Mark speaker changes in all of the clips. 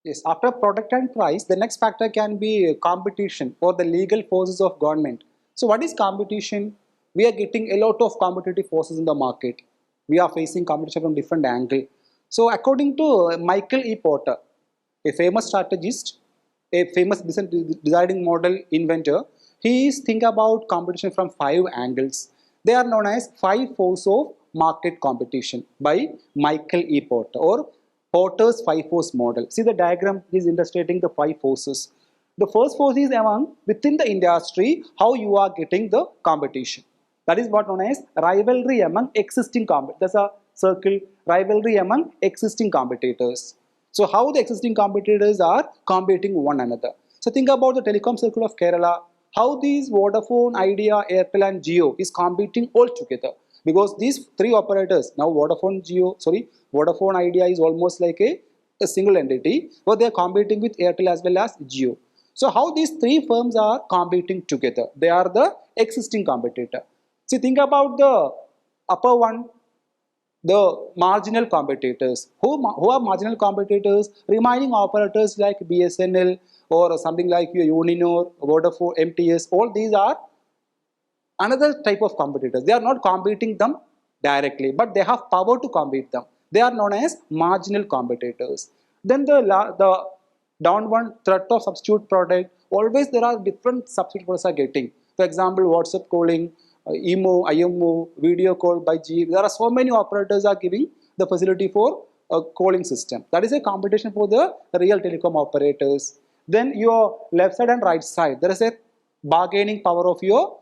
Speaker 1: Yes, after product and price, the next factor can be competition or the legal forces of government. So what is competition? We are getting a lot of competitive forces in the market. We are facing competition from different angle. So according to Michael E. Porter, a famous strategist, a famous designing model inventor, he is think about competition from five angles. They are known as five forces of market competition by Michael E. Porter or Porter's five force model. See the diagram is illustrating the five forces. The first force is among within the industry how you are getting the competition. That is what known as rivalry among existing competitors. That's a circle, rivalry among existing competitors. So how the existing competitors are competing one another. So think about the telecom circle of Kerala, how these Vodafone, Idea, Airtel and Jio is competing all together. Because these three operators, now Vodafone Idea is almost like a single entity, but they are competing with Airtel as well as Jio. So how these three firms are competing together? They are the existing competitor. See, think about the upper one, the marginal competitors. Who are marginal competitors? Remaining operators like BSNL or something like Uninor, Vodafone, MTS, all these are another type of competitors. They are not competing them directly, but they have power to compete them. They are known as marginal competitors. Then the down one, threat of substitute product. Always there are different substitute products are getting. For example, WhatsApp calling, IMO, video call by G. There are so many operators are giving the facility for a calling system. That is a competition for the real telecom operators. Then your left side and right side, there is a bargaining power of your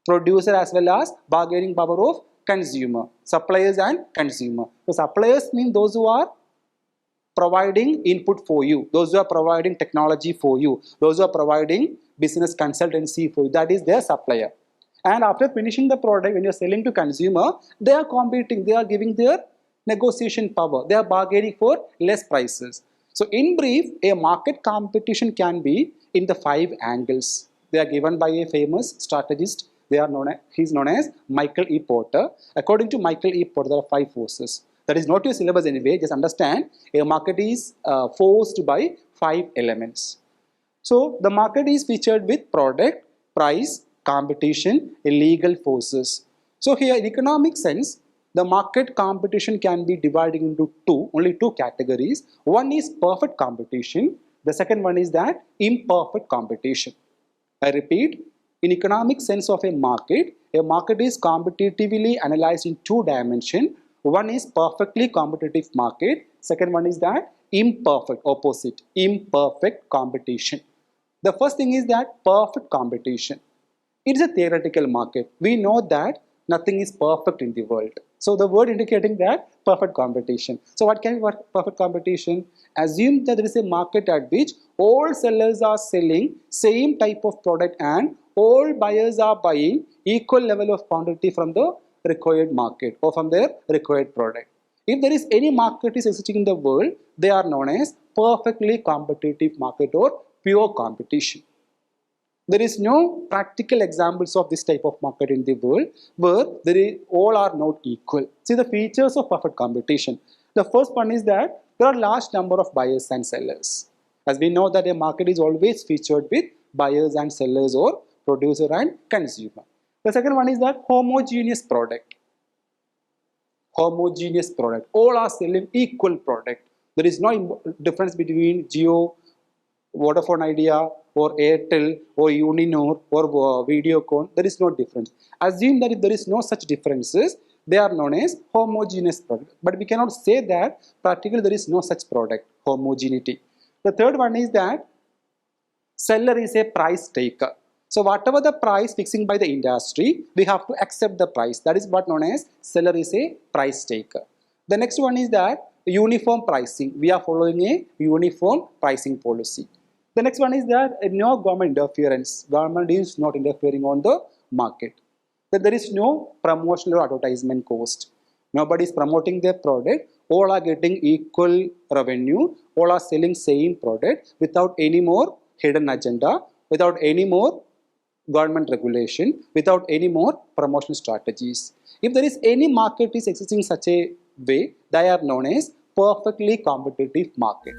Speaker 1: producer as well as bargaining power of consumer, suppliers and consumer. So suppliers mean those who are providing input for you, those who are providing technology for you, those who are providing business consultancy for you. That is their supplier. And after finishing the product, when you're selling to consumer, they are competing, they are giving their negotiation power, they are bargaining for less prices. So in brief, a market competition can be in the five angles. They are given by a famous strategist. He is known as Michael E. Porter. According to Michael E. Porter, there are five forces. That is not your syllabus anyway. Just understand a market is forced by five elements. So the market is featured with product, price, competition, legal forces. So here in economic sense, the market competition can be divided into only two categories. One is perfect competition. The second one is that imperfect competition. I repeat, in economic sense of a market is competitively analyzed in two dimensions. One is perfectly competitive market. Second one is that imperfect, opposite, imperfect competition. The first thing is that perfect competition. It is a theoretical market. We know that nothing is perfect in the world. So the word indicating that perfect competition. So what can be perfect competition? Assume that there is a market at which all sellers are selling same type of product and all buyers are buying equal level of quantity from the required market or from their required product. If there is any market is existing in the world, they are known as perfectly competitive market or pure competition. There is no practical examples of this type of market in the world where all are not equal. See the features of perfect competition. The first one is that there are large number of buyers and sellers. As we know that a market is always featured with buyers and sellers or producer and consumer. The second one is that homogeneous product. Homogeneous product. All are selling equal product. There is no difference between Jio, Vodafone Idea or Airtel or Uninor or Videocon. There is no difference. Assume that if there is no such differences, they are known as homogeneous product. But we cannot say that practically there is no such product, homogeneity. The third one is that seller is a price taker. So whatever the price fixing by the industry, we have to accept the price. That is what known as seller is a price taker. The next one is that uniform pricing. We are following a uniform pricing policy. The next one is that no government interference. Government is not interfering on the market. That there is no promotional or advertisement cost. Nobody is promoting their product. All are getting equal revenue. All are selling same product without any more hidden agenda, without any more government regulation, without any more promotional strategies. If there is any market is existing such a way, they are known as perfectly competitive market.